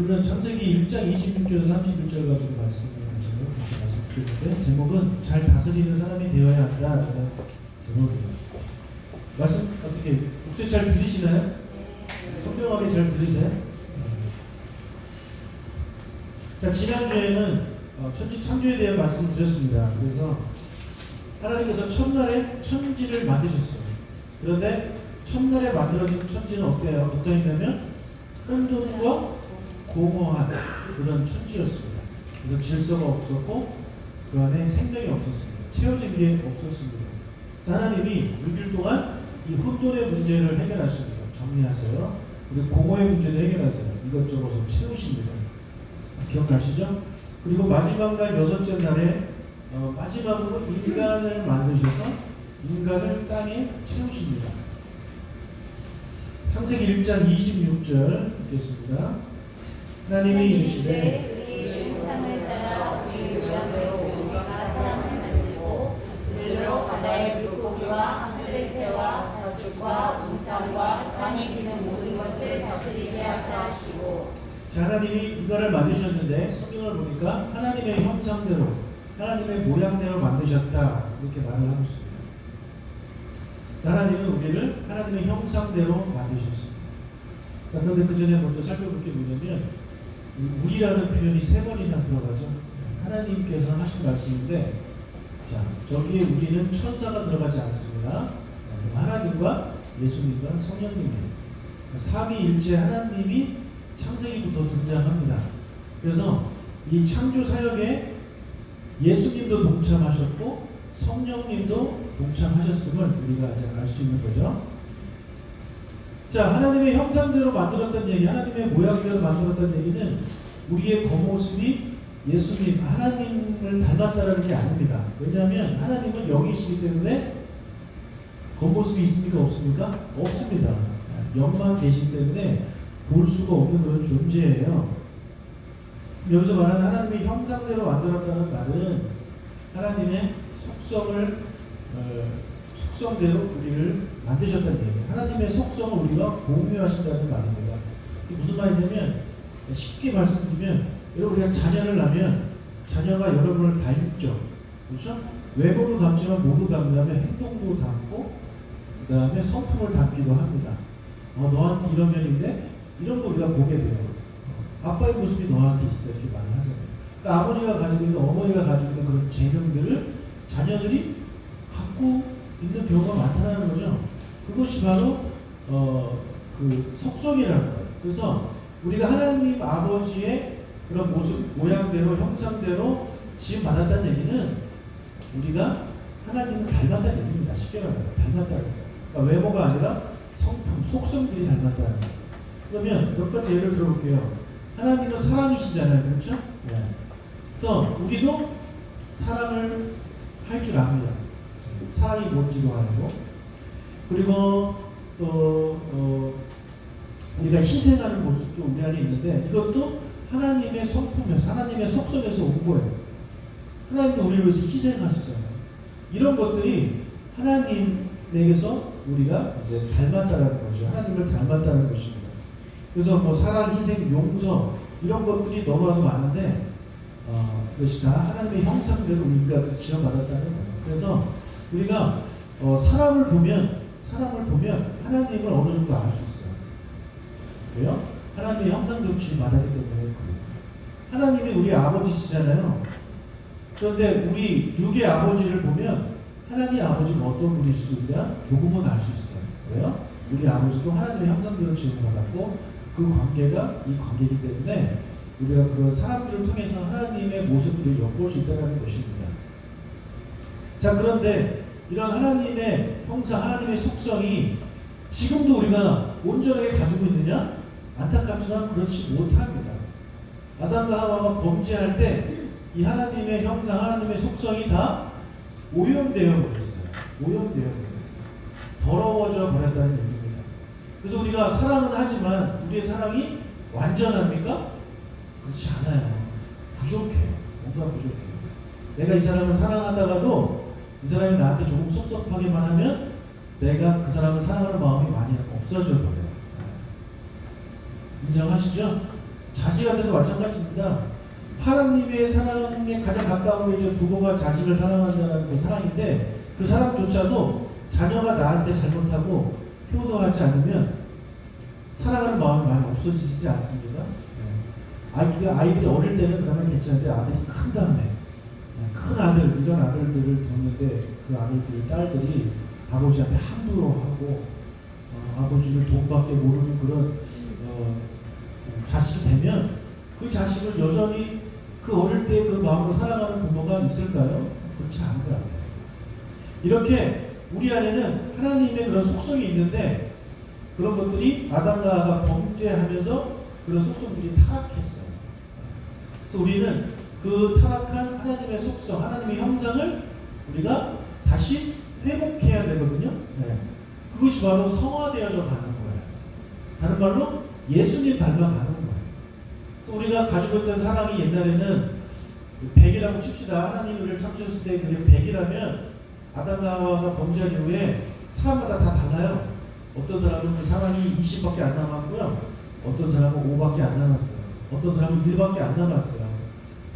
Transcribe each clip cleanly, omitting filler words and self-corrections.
오늘은 창세기 1장 26절에서 31절 가지고 말씀드리는데 제목은 잘 다스리는 사람이 되어야 한다라는 제목입니다. 말씀 어떻게 목소리 잘 들리시나요? 선명하게 잘 들리세요? 자, 지난주에는 천지 창조에 대한 말씀을 드렸습니다. 그래서 하나님께서 첫날에 천지를 만드셨어요. 그런데 첫날에 만들어진 천지는 어떠했냐면 혼돈과 공허한 그런 천지였습니다. 그래서 질서가 없었고 그 안에 생명이 없었습니다. 채워진 게 없었습니다. 하나님이 6일 동안 이 혼돈의 문제를 해결하십니다. 정리하세요. 그리고 공허의 문제도 해결하세요. 이것저것을 채우십니다. 기억나시죠? 그리고 마지막 날 여섯째 날에 마지막으로 인간을 만드셔서 인간을 땅에 채우십니다. 창세기 1장 26절 읽겠습니다. 하나님이 이르시되 우리 형상을 따라 우리 모양대로 우리가 사람을 만들고 그들로 바다의 물고기와 하늘의 새와 가축과 온 땅과 땅에 기는 모든 것을 다스리게 하자 하시고. 자, 하나님이 인간을 만드셨는데 성경을 보니까 하나님의 형상대로 하나님의 모양대로 만드셨다 이렇게 말을 하고 있습니다. 자, 하나님은 우리를 하나님의 형상대로 만드셨습니다. 자, 그런데 그 전에 먼저 살펴볼 게 뭐냐면 우리라는 표현이 세 번이나 들어가죠. 하나님께서 하신 말씀인데, 자, 저기에 우리는 천사가 들어가지 않습니다. 하나님과 예수님과 성령님이에요. 삼위일체 하나님이 창세기부터 등장합니다. 그래서 이 창조 사역에 예수님도 동참하셨고 성령님도 동참하셨음을 우리가 이제 알 수 있는 거죠. 자, 하나님의 형상대로 만들었던 얘기, 하나님의 모양대로 만들었던 얘기는 우리의 겉모습이 예수님, 하나님을 닮았다는 게 아닙니다. 왜냐하면 하나님은 영이시기 때문에 겉모습이 있습니까? 없습니까? 없습니다. 영만 계시기 때문에 볼 수가 없는 그런 존재예요. 여기서 말하는 하나님의 형상대로 만들었다는 말은 하나님의 속성대로 우리를 만드셨다는 얘기예요. 하나님의 속성을 우리가 공유하신다는 말입니다. 이게 무슨 말이냐면 쉽게 말씀드리면 여러분 우리가 자녀를 낳으면 자녀가 여러분을 닮죠. 그렇죠? 외모도 닮지만 몸도 닮으면 행동도 닮고 그 다음에 성품을 닮기도 합니다. 너한테 이런 면인데 이런 거 우리가 보게 돼요. 아빠의 모습이 너한테 있어 이렇게 말을 하잖아요. 그러니까 아버지가 가지고 있는 어머니가 가지고 있는 그런 재능들을 자녀들이 갖고 있는 경우가 많다는 거죠. 그것이 바로 그 속성이라는 거예요. 그래서 우리가 하나님 아버지의 그런 모습, 모양대로, 형상대로 지음 받았다는 얘기는 우리가 하나님을 닮았다는 얘기입니다. 쉽게 말하면 닮았다는 거예요. 그러니까 외모가 아니라 성품, 속성들이 닮았다는 거예요. 그러면 몇 가지 예를 들어볼게요. 하나님은 사랑이시잖아요. 그렇죠? 네. 그래서 우리도 사랑을 할 줄 압니다. 사랑이 뭔지도 알고. 그리고 또 우리가 희생하는 모습도 우리 안에 있는데 이것도 하나님의 성품에서 하나님의 속성에서 온 거예요. 하나님도 우리를 위해서 희생하시잖아요. 이런 것들이 하나님에게서 우리가 이제 닮았다는 거죠. 하나님을 닮았다는 것입니다. 그래서 뭐 사랑, 희생, 용서 이런 것들이 너무나도 많은데 그것이 다 하나님의 형상대로 우리가 지어받았다는 거예요. 그래서 우리가 사람을 보면 하나님을 어느 정도 알 수 있어요. 왜요? 하나님의 형상대로 지어받았기 때문에 그래요. 하나님이 우리 아버지시잖아요. 그런데 우리 육의 아버지를 보면 하나님 아버지가 어떤 분이실지 조금은 알 수 있어요. 왜요? 우리 아버지도 하나님의 형상대로 지어받았고 그 관계가 이 관계이기 때문에 우리가 그 사람들을 통해서 하나님의 모습들을 엿볼 수 있다는 것입니다. 자, 그런데 이런 하나님의 형상, 하나님의 속성이 지금도 우리가 온전하게 가지고 있느냐? 안타깝지만 그렇지 못합니다. 아담과 하와가 범죄할 때 이 하나님의 형상, 하나님의 속성이 다 오염되어 버렸어요. 오염되어 버렸어요. 더러워져 버렸다는 얘기입니다. 그래서 우리가 사랑은 하지만 우리의 사랑이 완전합니까? 그렇지 않아요. 부족해요. 뭔가 부족해요. 내가 이 사람을 사랑하다가도 이 사람이 나한테 조금 섭섭하게만 하면 내가 그 사람을 사랑하는 마음이 많이 없어져 버려요. 인정하시죠? 자식한테도 마찬가지입니다. 하나님의 사랑에 가장 가까운 게 이제 부모가 자식을 사랑한다는 그 사랑인데 그 사랑조차도 자녀가 나한테 잘못하고 효도하지 않으면 사랑하는 마음이 많이 없어지지 않습니다. 아이들이 어릴 때는 그러면 괜찮은데 아들이 큰 다음에 큰 아들 이런 아들들을 뒀는데 그 아들들 딸들이 아버지한테 함부로 하고 아버지를 돈밖에 모르는 그런 자식이 되면 그 자식을 여전히 그 어릴 때 그 마음으로 사랑하는 부모가 있을까요? 그렇지 않을 것 같아요. 이렇게 우리 안에는 하나님의 그런 속성이 있는데 그런 것들이 아담과 하와가 범죄하면서 그런 속성들이 타락했어요. 그래서 우리는 그 타락한 하나님의 속성, 하나님의 형상을 우리가 다시 회복해야 되거든요. 그것이 바로 성화되어져 가는 거예요. 다른 말로 예수님 닮아가는 거예요. 그래서 우리가 가지고 있던 사랑이 옛날에는 100이라고 칩시다. 하나님이 우리를 창조했을 때 그게 100이라면 아담과 하와가 범죄한 이후에 사람마다 다 달라요. 어떤 사람은 그 사랑이 20밖에 안 남았고요. 어떤 사람은 5밖에 안 남았어요. 어떤 사람은 1밖에 안 남았어요.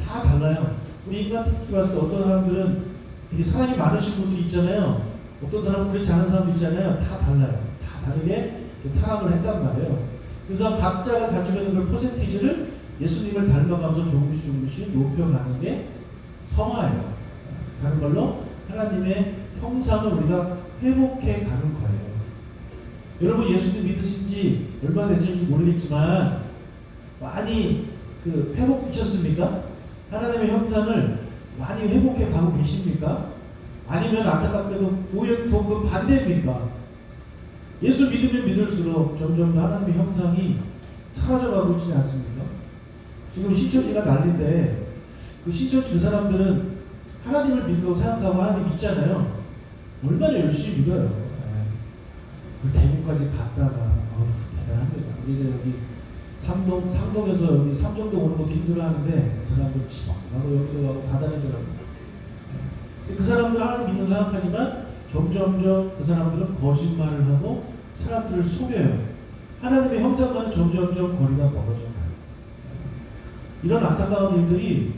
다 달라요. 우리 인간 특히 봤을 때 어떤 사람들은 되게 사랑이 많으신 분들이 있잖아요. 어떤 사람은 그렇지 않은 사람도 있잖아요. 다 달라요. 다 다르게 타락을 했단 말이에요. 그래서 각자가 가지고 있는 그 퍼센티지를 예수님을 닮아가면서 조금씩 높여가는 게 성화예요. 다른 말로 하나님의 형상을 우리가 회복해 가는 거예요. 여러분 예수님 믿으신 지 얼마나 되셨는지 모르겠지만 많이 회복되셨습니까? 하나님의 형상을 많이 회복해 가고 계십니까? 아니면 안타깝게도 오히려 더 그 반대입니까? 예수 믿으면 믿을수록 점점 더 하나님의 형상이 사라져가고 있지 않습니까? 지금 신천지가 난리인데 그 신천지 그 사람들은 하나님을 믿다고 생각하고 하나님 믿잖아요. 얼마나 열심히 믿어요. 그 대구까지 갔다가 대단합니다. 우리가 여기 상동에서 여기 삼정동 오는 것도 힘들어하는데 그 사람들 지방하고 여기도 가고 다 다니더라고요. 그 사람들 하나님 믿는 생각하지만 점점점 그 사람들은 거짓말을 하고 사람들을 속여요. 하나님의 형상과는 점점점 거리가 멀어져 가요. 이런 안타까운 일들이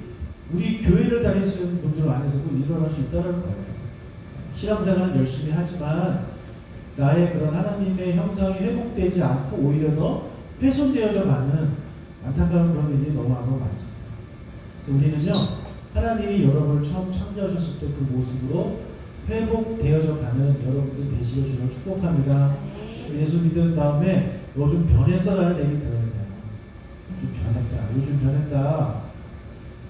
우리 교회를 다니시는 분들 안에서도 일어날 수 있다는 거예요. 신앙생활은 열심히 하지만 나의 그런 하나님의 형상이 회복되지 않고 오히려 더 훼손되어져 가는 안타까운 그런 일이 너무나도 많습니다. 그래서 우리는요, 하나님이 여러분을 처음 창조하셨을 때 그 모습으로 회복되어져 가는 여러분들 되시길 주로 축복합니다. 예수 믿은 다음에 요즘 변했어라는 얘기 들어야 돼요. 요즘 변했다.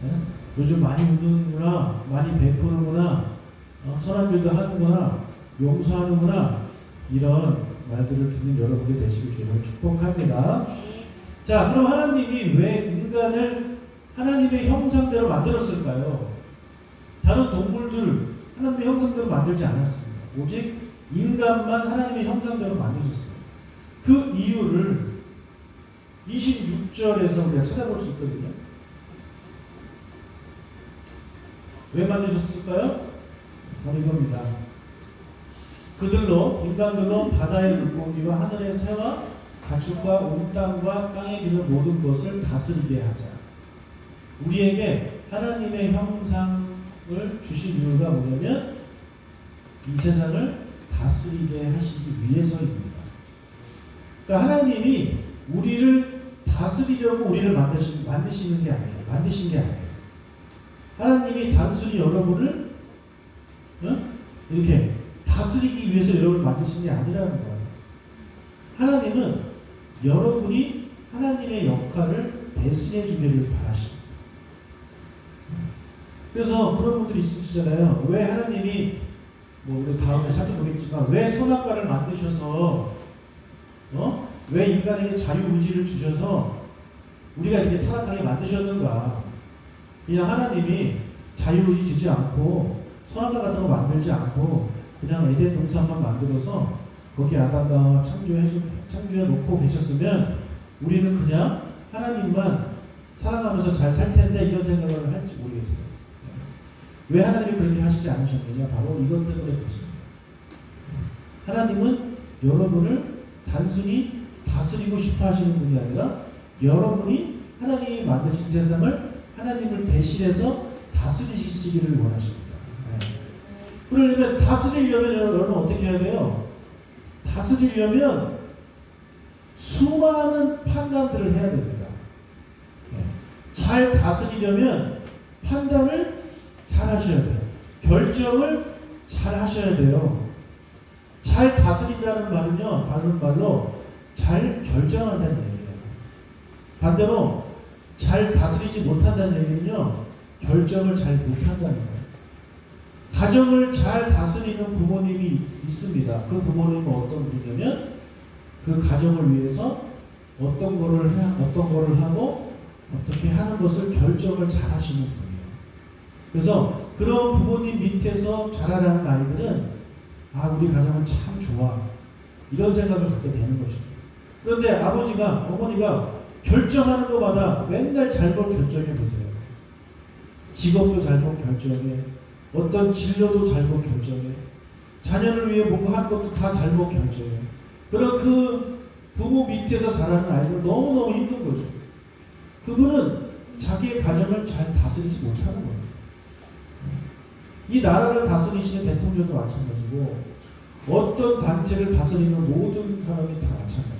네? 요즘 많이 웃는구나, 많이 베푸는구나, 선한 일도 하는구나, 용서하는구나, 이런 말들을 듣는 여러분들 되시길 주로 축복합니다. 자, 그럼 하나님이 왜 인간을 하나님의 형상대로 만들었을까요? 다른 동물들 하나님의 형상대로 만들지 않았습니다. 오직 인간만 하나님의 형상대로 만드셨어요. 그 이유를 26절에서 우리가 찾아볼 수 있거든요. 왜 만드셨을까요? 바로 이겁니다. 인간들로 바다의 물고기와 하늘의 새와 가축과 온 땅과 땅에 기는 모든 것을 다스리게 하자. 우리에게 하나님의 형상을 주신 이유가 뭐냐면 이 세상을 다스리게 하시기 위해서입니다. 그러니까 하나님이 우리를 다스리려고 우리를 만드신 게 아니에요. 하나님이 단순히 여러분을 이렇게 다스리기 위해서 여러분을 만드신 게 아니라는 거예요. 하나님은 여러분이 하나님의 역할을 대신해 주기를 바라십니다. 그래서 그런 분들이 있으시잖아요. 왜 하나님이 우리 다음에 살펴보겠지만 왜 선악과를 만드셔서 왜 인간에게 자유의지를 주셔서 우리가 이렇게 타락하게 만드셨는가? 그냥 하나님이 자유의지 주지 않고 선악과 같은 거 만들지 않고 그냥 에덴 동산만 만들어서 거기 아담과 하와 창조해 놓고 계셨으면 우리는 그냥 하나님만 사랑하면서 잘 살 텐데 이런 생각을 할지 모르겠어요. 왜 하나님이 그렇게 하시지 않으셨느냐? 바로 이것 때문에 그렇습니다. 하나님은 여러분을 단순히 다스리고 싶어 하시는 분이 아니라 여러분이 하나님이 만드신 세상을 하나님을 대신해서 다스리시기를 원하십니다. 그러려면 다스리려면 여러분 어떻게 해야 돼요? 다스리려면 수많은 판단들을 해야 됩니다. 잘 다스리려면 판단을 잘 하셔야 돼요. 결정을 잘 하셔야 돼요. 잘 다스린다는 말은요, 다른 말로 잘 결정한다는 얘기예요. 반대로 잘 다스리지 못한다는 얘기는요, 결정을 잘 못한다는 거예요. 가정을 잘 다스리는 부모님이 있습니다. 그 부모님은 어떤 분이냐면 그 가정을 위해서 어떤 거를 하고 어떻게 하는 것을 결정을 잘 하시는 분이에요. 그래서 그런 부모님 밑에서 자라나는 아이들은 우리 가정은 참 좋아, 이런 생각을 갖게 되는 것입니다. 그런데 아버지가, 어머니가 결정하는 것마다 맨날 잘못 결정해 보세요. 직업도 잘못 결정해, 어떤 진로도 잘못 결정해, 자녀를 위해 뭔가 하는 것도 다 잘못 결정해. 그런 그 부모 밑에서 자라는 아이들은 너무너무 힘든 거죠. 그분은 자기의 가정을 잘 다스리지 못하는 거예요. 이 나라를 다스리시는 대통령도 마찬가지고 어떤 단체를 다스리는 모든 사람이 다 마찬가지예요.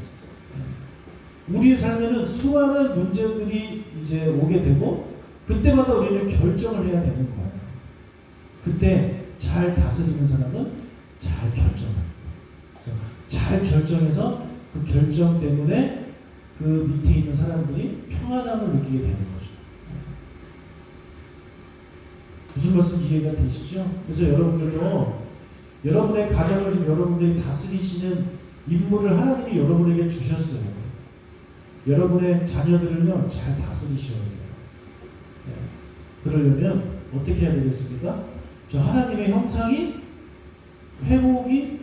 우리의 삶에는 수많은 문제들이 이제 오게 되고 그때마다 우리는 결정을 해야 되는 거예요. 그때 잘 다스리는 사람은 잘 결정합니다. 그래서 잘 결정해서 그 결정 때문에 그 밑에 있는 사람들이 평안함을 느끼게 되는 거죠. 무슨 말씀 이해가 되시죠? 그래서 여러분들도 여러분의 가정을 지금 여러분들이 다스리시는 임무를 하나님이 여러분에게 주셨어요. 여러분의 자녀들을요, 잘 다스리셔야 돼요. 그러려면 어떻게 해야 되겠습니까? 저 하나님의 형상이 회복이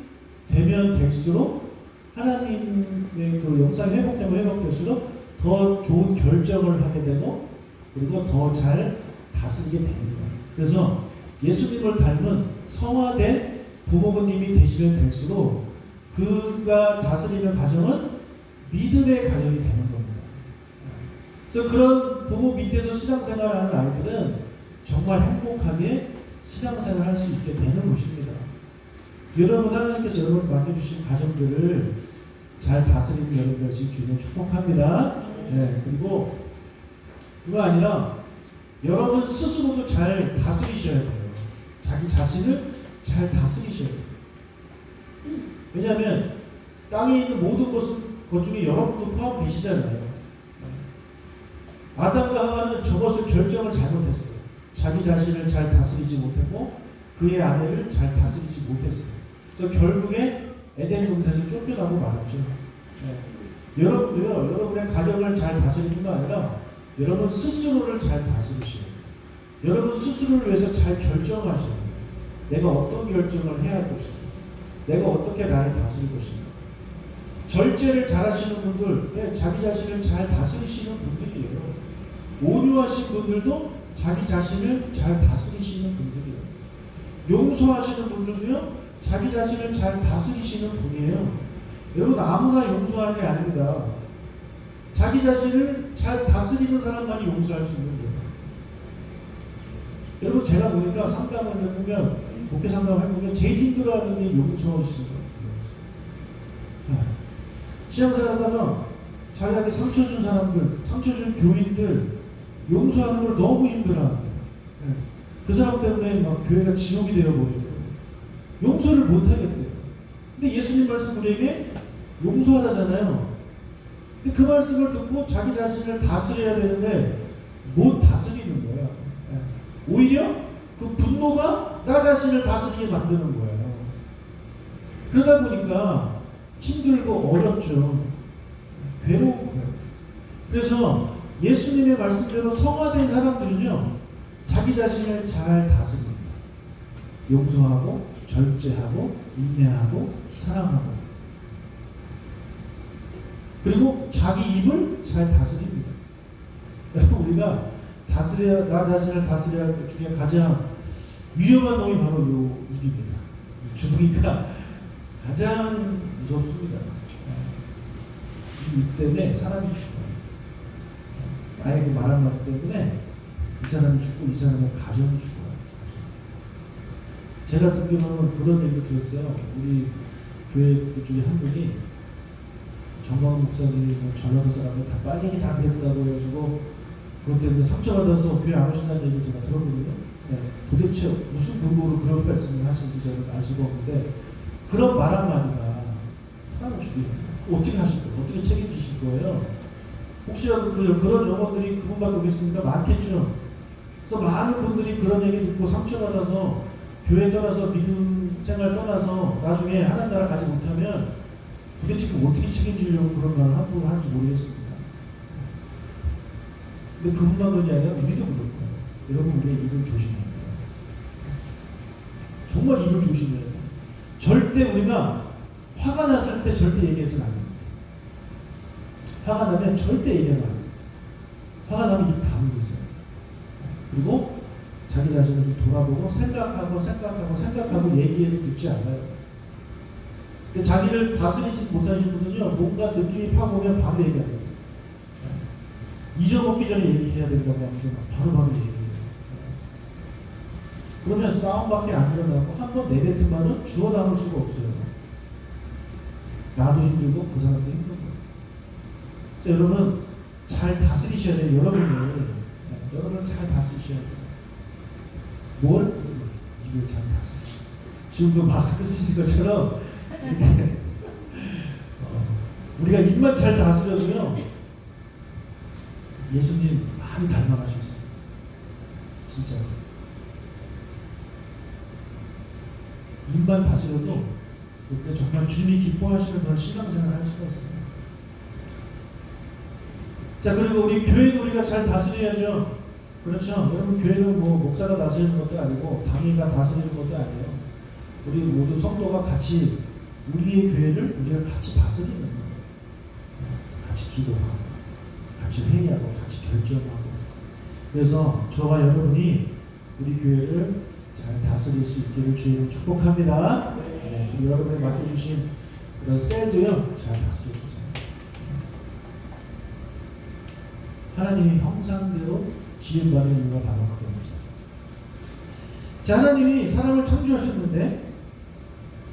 되면 될수록, 하나님의 그 형상이 회복되면 회복될수록 더 좋은 결정을 하게 되고, 그리고 더 잘 다스리게 됩니다. 그래서 예수님을 닮은 성화된 부모님이 되시면 될수록 그가 다스리는 가정은 믿음의 가정이 되는 겁니다. 그래서 그런 부모 밑에서 신앙생활하는 아이들은 정말 행복하게 신앙생활 할 수 있게 되는 것입니다. 여러분, 하나님께서 여러분 맡겨주신 가정들을 잘 다스리는 여러분 되시길 주님 축복합니다. 그리고 그거 아니라 여러분 스스로도 잘 다스리셔야 돼요. 자기 자신을 잘 다스리셔야 돼요. 왜냐하면 땅에 있는 모든 것 중에 여러분도 포함되시잖아요. 아담과 하와는 저것을 결정을 잘못했어요. 자기 자신을 잘 다스리지 못했고 그의 아내를 잘 다스리지 못했어요. 그래서 결국에 에덴 동산에서 쫓겨나고 말았죠. 여러분도요, 여러분의 가정을 잘 다스리는 뿐만 아니라 여러분 스스로를 잘 다스리셔야 돼요. 여러분 스스로를 위해서 잘 결정하셔야 돼요. 내가 어떤 결정을 해야 할 것인가, 내가 어떻게 나를 다스릴 것인가. 절제를 잘 하시는 분들, 자기 자신을 잘 다스리시는 분들이에요. 온유하신 분들도 자기 자신을 잘 다스리시는 분들이에요. 용서하시는 분들도요, 자기 자신을 잘 다스리시는 분이에요. 여러분, 아무나 용서하는 게 아닙니다. 자기 자신을 잘 다스리는 사람만이 용서할 수 있는 거예요. 여러분, 제가 보니까 상담을 해보면, 목회 상담을 해보면 제일 힘들어하는 게 용서하시는 거예요. 신앙생활하다가 자기한테 상처 준 사람들, 상처 준 교인들 용서하는 걸 너무 힘들어합니다. 그 사람 때문에 막 교회가 지옥이 되어버리고 용서를 못하겠대요. 근데 예수님 말씀 우리에게 용서하라잖아요. 근데 그 말씀을 듣고 자기 자신을 다스려야 되는데 못 다스리는 거예요. 오히려 그 분노가 나 자신을 다스리게 만드는 거예요. 그러다 보니까 힘들고 어렵죠. 괴로운 거예요. 그래서 예수님의 말씀대로 성화된 사람들은요, 자기 자신을 잘 다스립니다. 용서하고 절제하고 인내하고 사랑하고, 그리고 자기 입을 잘 다스립니다. 여러분, 우리가 나 자신을 다스려야 할 것 중에 가장 위험한 놈이 바로 요 입입니다. 죽으니까 가장 무섭습니다. 이 입 때문에 사람이 죽어요. 나의 그 말 한마디 때문에 이 사람이 죽고 이 사람의 가정이 죽어요. 제가 듣기로는 그런 얘기 들었어요. 우리 교회 그 중에 한 분이 정광훈 목사님이 뭐 전라도 사람들 다 빨갱이 다 그랬다고 해가지고 그것 때문에 상처받아서 교회 안 오신다는 얘기를 제가 들었거든요. 네, 도대체 무슨 근거로 그런 말씀을 하시는지 저는 알 수가 없는데 그런 말 한마디가 사람을 죽이는 어떻게 하실 거예요? 어떻게 책임지실 거예요? 혹시라도 그런 영혼들이 그분밖에 없겠습니까? 많겠죠. 그래서 많은 분들이 그런 얘기 듣고 상처받아서 교회 떠나서 믿음 생활 떠나서 나중에 하나님 나라 가지 못하면 도대체 어떻게 책임지려고 그런 말을 함부로 하는지 모르겠습니다. 근데 그분만 그런게 아니라 우리도 그렇고 여러분 우리의 입을 조심해야 돼요. 정말 입을 조심해야 돼요. 절대 우리가 화가 났을 때 절대 얘기해서는 안 됩니다. 화가 나면 절대 얘기하면 안 돼요. 화가 나면 입 다물고 있어요. 그리고 자기 자신을 좀 돌아보고 생각하고 얘기해도 듣지 않아요. 근데 자기를 다스리지 못하시는 분은요, 뭔가 느낌이 파고 오면 바로 얘기합니다. 잊어먹기 전에 얘기해야 된다고 하면서 바로 얘기해요. 그러면 싸움밖에 안 일어나고 한 번 내뱉은 말은 주워 담을 수가 없어요. 나도 힘들고 그 사람도 힘들고. 그래서 여러분 잘 다스리셔야 돼요. 여러분을 잘 다스리셔야 돼요. 뭘? 입을 잘 다스리셔야 돼요. 지금 그 마스크 쓰신 것처럼 이렇게 우리가 입만 잘 다스려도요 예수님 많이 닮아갈 수 있어요. 진짜 입만 다스려도 그때 정말 주님이 기뻐하시는 그런 신앙생활을 할 수가 있어요. 자, 그리고 우리 교회도 우리가 잘 다스려야죠. 그렇죠. 여러분 교회는 뭐 목사가 다스리는 것도 아니고 당회가 다스리는 것도 아니에요. 우리 모두 성도가 같이 우리의 교회를 우리가 같이 다스리는 거예요. 같이 기도하고 같이 회의하고 같이 결정하고. 그래서 저와 여러분이 우리 교회를 잘 다스릴 수 있기를 주님을 축복합니다. 네, 그리고 여러분이 맡겨주신 그런 셀도요 잘 다스려 주세요. 하나님이 형상대로 지음받는 이유가 바로 그겁니다. 자, 하나님이 사람을 창조하셨는데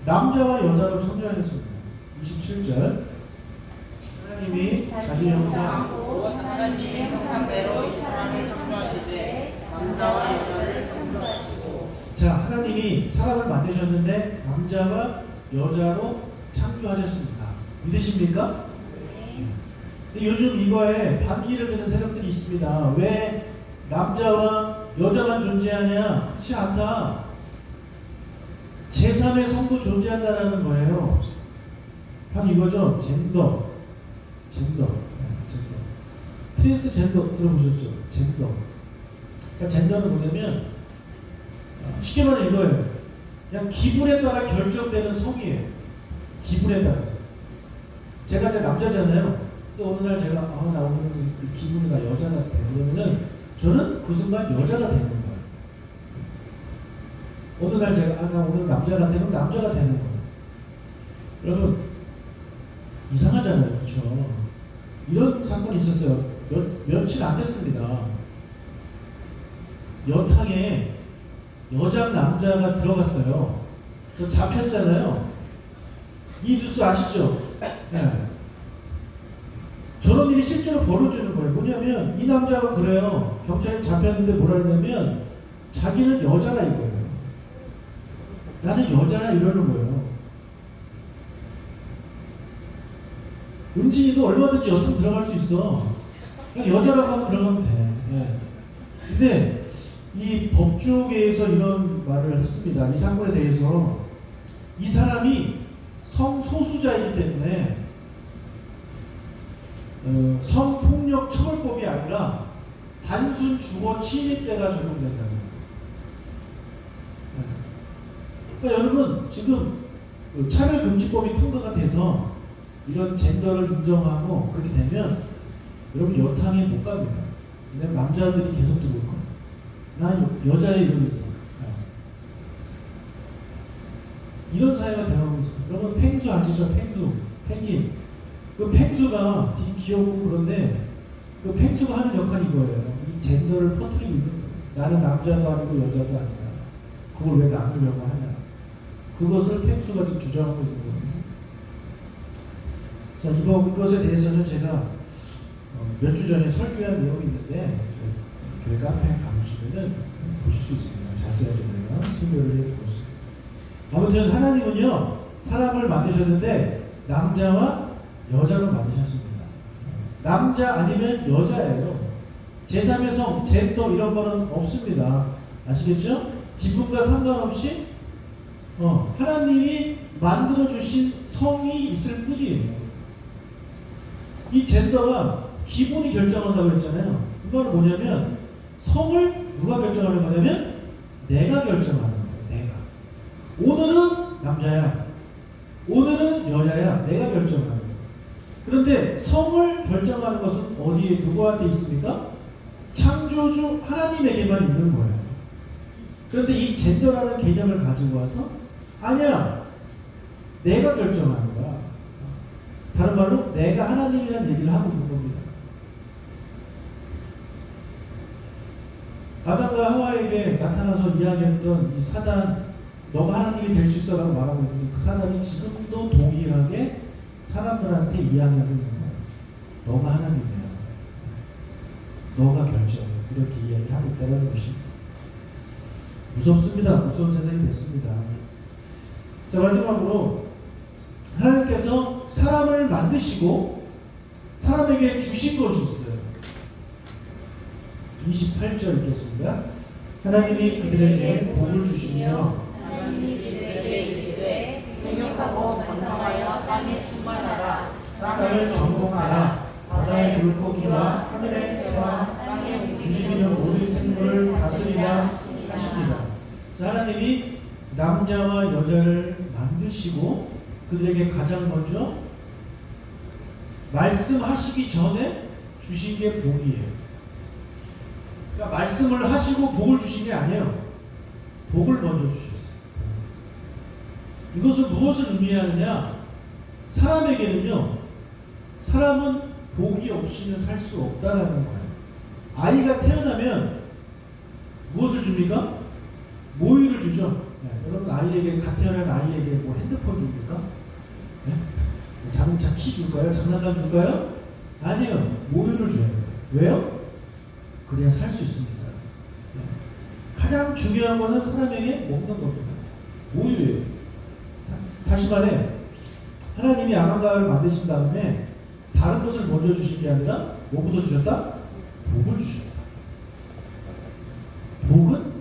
남자와 여자로 창조하셨습니다. 27절 하나님이 자기 형상 하나님의 형상대로 이 사람을 창조하시되 남자와 여자를 창조하시고. 자, 하나님이 사람을 만드셨는데 남자와 여자로 창조하셨습니다. 믿으십니까? 네. 요즘 이거에 반기를 드는 세력들이 있습니다. 왜 남자와 여자만 존재하냐? 그렇지 않다. 제3의 성도 존재한다라는 거예요. 바로 이거죠. 젠더. 트랜스젠더 들어보셨죠? 젠더. 그러니까 젠더는 뭐냐면 쉽게 말하면 이거예요. 그냥 기분에 따라 결정되는 성이에요. 기분에 따라서. 제가 이제 남자잖아요. 또 어느 날 제가 나 오늘 기분이 나 여자 같아. 그러면은 저는 그 순간 여자가 되는 거예요. 어느 날 제가 나 오늘 남자 같으면 남자가 되는 거예요. 여러분 이상하잖아요. 그렇죠? 이런 사건이 있었어요. 며칠 안 됐습니다. 여탕에 여자 남자가 들어갔어요. 저 잡혔잖아요. 이 뉴스 아시죠? 네. 저런 일이 실제로 벌어지는 거예요. 뭐냐면 이 남자가 그래요. 경찰이 잡혔는데 뭐라 그러냐면 자기는 여자라 이거예요. 나는 여자야 이러는 거예요. 은진이도 얼마든지 여탕 들어갈 수 있어. 그냥 여자라고 하고 들어가면 돼. 네. 근데 이 법조계에서 이런 말을 했습니다. 이 사건에 대해서 이 사람이 성소수자이기 때문에 성폭력 처벌법이 아니라 단순 주거 침입죄가 적용된다는 거예요. 그러니까 여러분 지금 차별금지법이 통과가 돼서 이런 젠더를 인정하고 그렇게 되면 여러분 여탕에 못 갑니다. 왜냐면 남자들이 계속 들어올 거예요. 난 여자애 이러면서 이런 사회가 되어가고 있어요. 여러분 펭수 아시죠? 펭수, 펭귄. 그 펭수가 되게 귀엽고 그런데 그 펜수가 하는 역할이 이거예요. 이 젠더를 퍼뜨리고 있는 거예요. 나는 남자도 아니고 여자도 아니다. 그걸 왜 나누려고 하냐. 그것을 펜수가 지금 주장하고 있는 거거든요. 자, 이것에 대해서는 제가 몇 주 전에 설교한 내용이 있는데 교회 카페에 가보시면은 보실 수 있습니다. 자세하게 내가 설교를 해보겠습니다. 아무튼 하나님은요 사람을 만드셨는데 남자와 여자로 만드셨습니다. 남자 아니면 여자예요. 제3의 성, 젠더 이런 거는 없습니다. 아시겠죠? 기분과 상관없이 하나님이 만들어주신 성이 있을 뿐이에요. 이 젠더가 기본이 결정한다고 했잖아요. 이거는 뭐냐면 성을 누가 결정하는 거냐면 내가 결정하는 거예요. 내가. 오늘은 남자야. 오늘은 여자야. 내가 결정하는 거예요. 그런데 성을 결정하는 것은 어디에 누구한테 있습니까? 창조주 하나님에게만 있는 거예요. 그런데 이 젠더라는 개념을 가지고 와서 아니야. 내가 결정하는 거야. 다른 말로 내가 하나님이라는 얘기를 하고 있는 겁니다. 아담과 하와에게 나타나서 이야기했던 이 사단, 너가 하나님이 될 수 있어라고 말하고 있는데 그 사단이 지금도 동일하게 사람들한테 이야기하고 있는 거예요. 너가 하나님이야. 너가 결정해. 이렇게 이야기를 하고 있다는 것입니다. 무섭습니다. 무서운 세상이 됐습니다. 자, 마지막으로 하나님께서 사람을 만드시고 사람에게 주신 것이 있어요. 28절 읽겠습니다. 하나님이 그들에게 복을 주시며 하나님이 그들에게 이르시되 생육하고 번성하여 땅에 충만하라. 땅을 정복하라. 바다의 물고기와 하늘의 새와 땅에 움직이는 모든 생물을 다스리라 하십니다. 자, 하나님이 남자와 여자를 만드시고 그들에게 가장 먼저 말씀하시기 전에 주신 게 복이에요. 그러니까 말씀을 하시고 복을 주신 게 아니에요. 복을 먼저 주셨어요. 이것은 무엇을 의미하느냐? 사람에게는요, 사람은 복이 없이는 살 수 없다라는 거예요. 아이가 태어나면 무엇을 줍니까? 모유를 주죠. 네, 여러분 아이에게 갓 태어난 아이에게 뭐 핸드폰 줍니까? 네? 자동차 키 줄까요? 장난감 줄까요? 아니요. 모유를 줘야 돼요. 왜요? 그래야 살 수 있습니다. 네. 가장 중요한 거는 사람에게 먹는 겁니다. 모유예요. 다시 말해 하나님이 아담과를 만드신 다음에 다른 것을 먼저 주신 게 아니라 뭐부터 주셨다? 복을 주셨다. 복은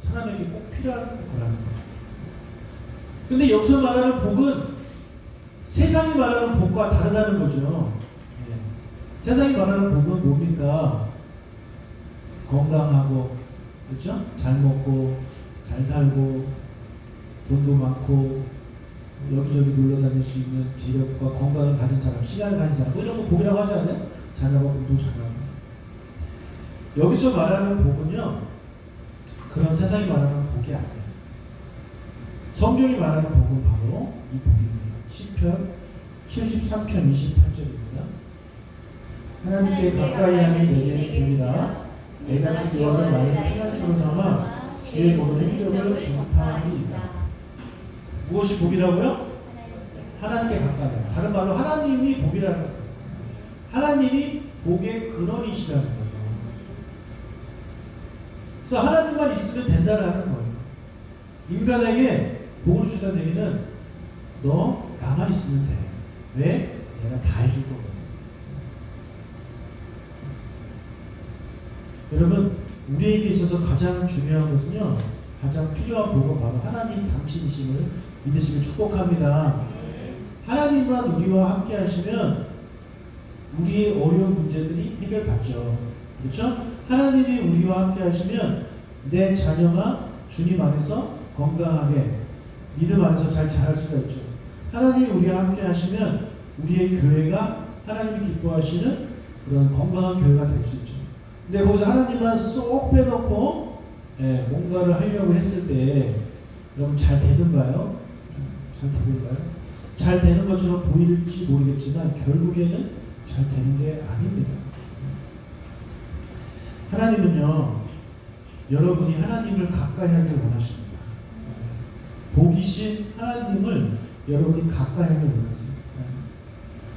사람에게 꼭 필요한 거라는 거죠. 근데 여기서 말하는 복은 세상이 말하는 복과 다르다는 거죠. 네. 세상이 말하는 복은 뭡니까? 건강하고, 그렇죠? 잘 먹고, 잘 살고, 돈도 많고, 여기저기 놀러 다닐 수 있는 재력과 건강을 가진 사람, 시간을 가진 사람, 뭐 이런 거 복이라고 하지 않아요? 자녀가 공동 잘하고. 여기서 말하는 복은요, 그런 세상이 말하는 복이 아니에요. 성경이 말하는 복은 바로 이 복입니다. 시편 73편 28절입니다. 하나님께 가까이 하니 내게 복이라. 내가 주 구원을 나의 피난처로 삼아 주의 모든 행적을 전파하리이다. 무엇이 복이라고요? 하나님께 가까이. 다른 말로 하나님이 복이라는 거예요. 하나님이 복의 근원이시라는 거예요. 그래서 하나님만 있으면 된다라는 거예요. 인간에게 복을 주시다는 얘기는 너 나만 있으면 돼. 왜? 내가 다 해줄 거거든. 여러분, 우리에게 있어서 가장 중요한 것은요, 가장 필요한 복은 바로 하나님 당신이심을 믿으시길 축복합니다. 하나님만 우리와 함께 하시면 우리의 어려운 문제들이 해결받죠. 그렇죠? 하나님이 우리와 함께 하시면 내 자녀가 주님 안에서 건강하게 믿음 안에서 잘 자랄 수가 있죠. 하나님이 우리와 함께 하시면 우리의 교회가 하나님이 기뻐하시는 그런 건강한 교회가 될 수 있죠. 근데 거기서 하나님만 쏙 빼놓고 뭔가를 하려고 했을 때 여러분 잘 되던가요? 잘 되던가요? 잘 되는 것처럼 보일지 모르겠지만 결국에는 잘 되는 게 아닙니다. 하나님은요, 여러분이 하나님을 가까이 하기를 원하십니다. 복이신 하나님을 여러분이 가까이 하기를 원하세요.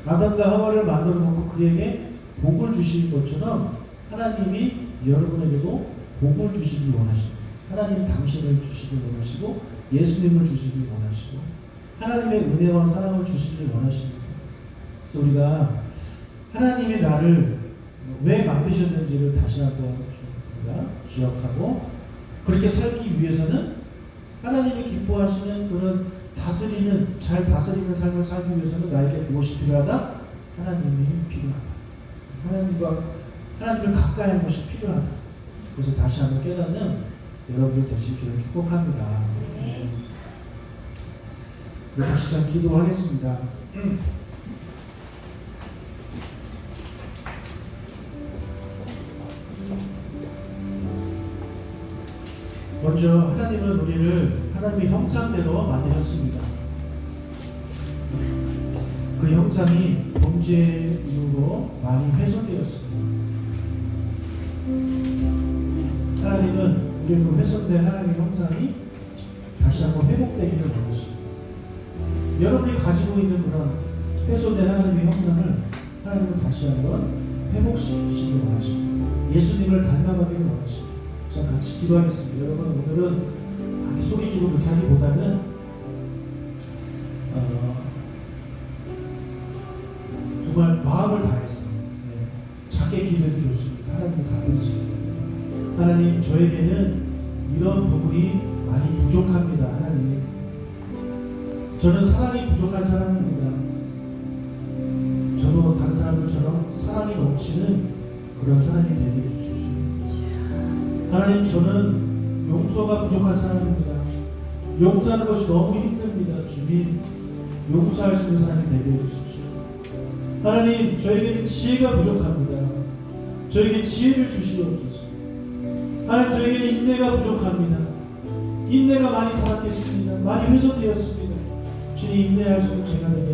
아담과 하와를 만들어 놓고 그에게 복을 주실 것처럼 하나님이 여러분에게도 복을 주시길 원하십니다. 하나님 당신을 주시길 원하시고 예수님을 주시길 원하시고 하나님의 은혜와 사랑을 주시길 원하십니다. 그래서 우리가 하나님이 나를 왜 만드셨는지를 다시 한번 우리가 기억하고 그렇게 살기 위해서는 하나님이 기뻐하시는 그런 다스리는, 잘 다스리는 삶을 살기 위해서는 나에게 무엇이 필요하다? 하나님이 필요하다. 하나님을 가까이 하는 것이 필요하다. 그래서 다시 한번 깨닫는 여러분이 되실 줄을 축복합니다. 네. 네, 다시 한번 기도하겠습니다. 먼저 하나님은 우리를 하나님의 형상대로 만드셨습니다. 그 형상이 범죄 이후로 많이 훼손되었습니다. 하나님은 우리의 그 훼손된 하나님의 형상이 다시 한번 회복되기를 원하십니다. 여러분이 가지고 있는 그런 훼손된 하나님의 형상을 하나님은 다시 한번 회복시키시길 원하십니다. 예수님을 닮아가기를 원하십니다. 그래서 같이 기도하겠습니다. 여러분, 오늘은 소리 지르고 그렇게 하기보다는 정말 마음을 다해서 작게 기도해도 좋습니다. 하나님을 가르치십니다. 하나님, 저에게는 이런 부분이 많이 부족합니다. 하나님, 저는 사랑이 부족한 사람입니다. 저도 다른 사람들처럼 사랑이 넘치는 그런 사람이 되게 해주십시오. 하나님, 저는 용서가 부족한 사람입니다. 용서하는 것이 너무 힘듭니다. 주님, 용서할 수 있는 사람이 되게 해주십시오. 하나님, 저에게는 지혜가 부족합니다. 저에게 지혜를 주시옵소서. 하나님, 저에게는 인내가 부족합니다. 인내가 많이 타락했습니다. 많이 훼손되었습니다. 주님, 인내할 수 있는 제가 되게